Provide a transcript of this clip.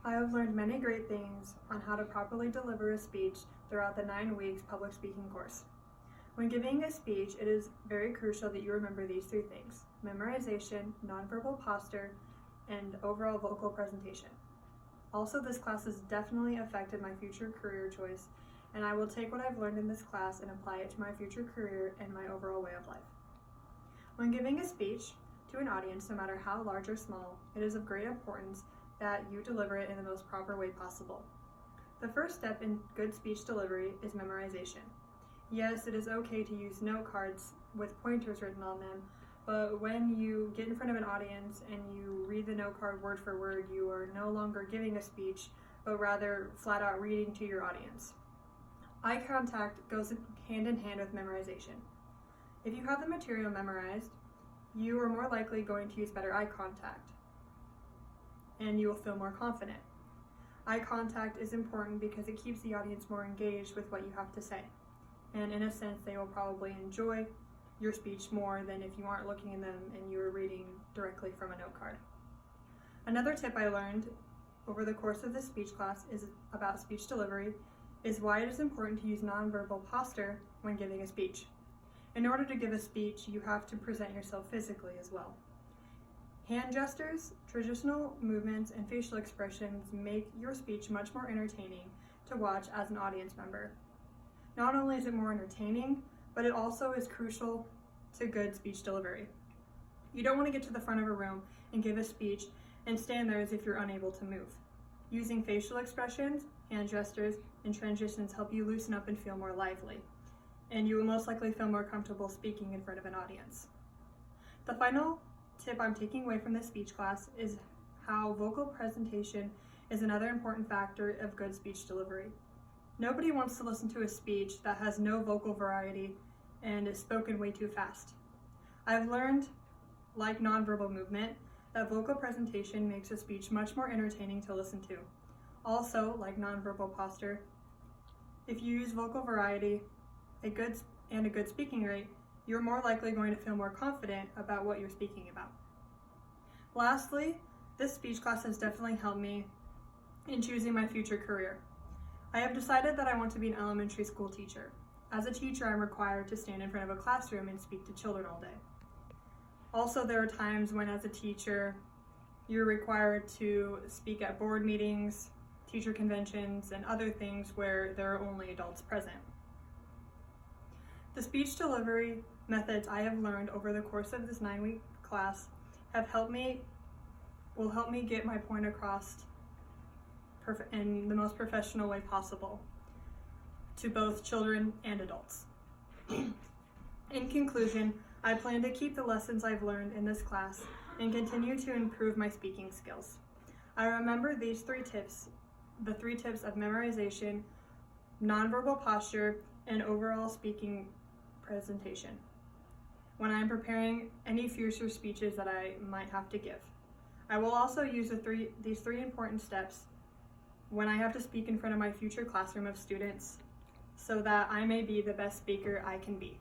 I have learned many great things on how to properly deliver a speech throughout the 9 weeks public speaking course. When giving a speech, it is very crucial that you remember these 3 things: memorization, nonverbal posture, and overall vocal presentation. Also, this class has definitely affected my future career choice, and I will take what I've learned in this class and apply it to my future career and my overall way of life. When giving a speech to an audience, no matter how large or small, it is of great importance that you deliver it in the most proper way possible. The first step in good speech delivery is memorization. Yes, it is okay to use note cards with pointers written on them, but when you get in front of an audience and you read the note card word for word, you are no longer giving a speech, but rather flat out reading to your audience. Eye contact goes hand in hand with memorization. If you have the material memorized, you are more likely going to use better eye contact, and you will feel more confident. Eye contact is important because it keeps the audience more engaged with what you have to say. And in a sense, they will probably enjoy your speech more than if you aren't looking at them and you are reading directly from a note card. Another tip I learned over the course of this speech class is about speech delivery is why it is important to use nonverbal posture when giving a speech. In order to give a speech, you have to present yourself physically as well. Hand gestures, traditional movements, and facial expressions make your speech much more entertaining to watch as an audience member. Not only is it more entertaining, but it also is crucial to good speech delivery. You don't want to get to the front of a room and give a speech and stand there as if you're unable to move. Using facial expressions, hand gestures, and transitions help you loosen up and feel more lively, and you will most likely feel more comfortable speaking in front of an audience. The final tip I'm taking away from this speech class is how vocal presentation is another important factor of good speech delivery. Nobody wants to listen to a speech that has no vocal variety and is spoken way too fast. I've learned, like nonverbal movement, that vocal presentation makes a speech much more entertaining to listen to. Also, like nonverbal posture, if you use vocal variety, a good speaking rate, you're more likely going to feel more confident about what you're speaking about. Lastly, this speech class has definitely helped me in choosing my future career. I have decided that I want to be an elementary school teacher. As a teacher, I'm required to stand in front of a classroom and speak to children all day. Also, there are times when, as a teacher, you're required to speak at board meetings, teacher conventions, and other things where there are only adults present. The speech delivery methods I have learned over the course of this 9-week class will help me get my point across in the most professional way possible to both children and adults. In conclusion, I plan to keep the lessons I've learned in this class and continue to improve my speaking skills. I remember these 3 tips, the 3 tips of memorization, nonverbal posture, and overall speaking presentation when I am preparing any future speeches that I might have to give. I will also use these 3 important steps when I have to speak in front of my future classroom of students so that I may be the best speaker I can be.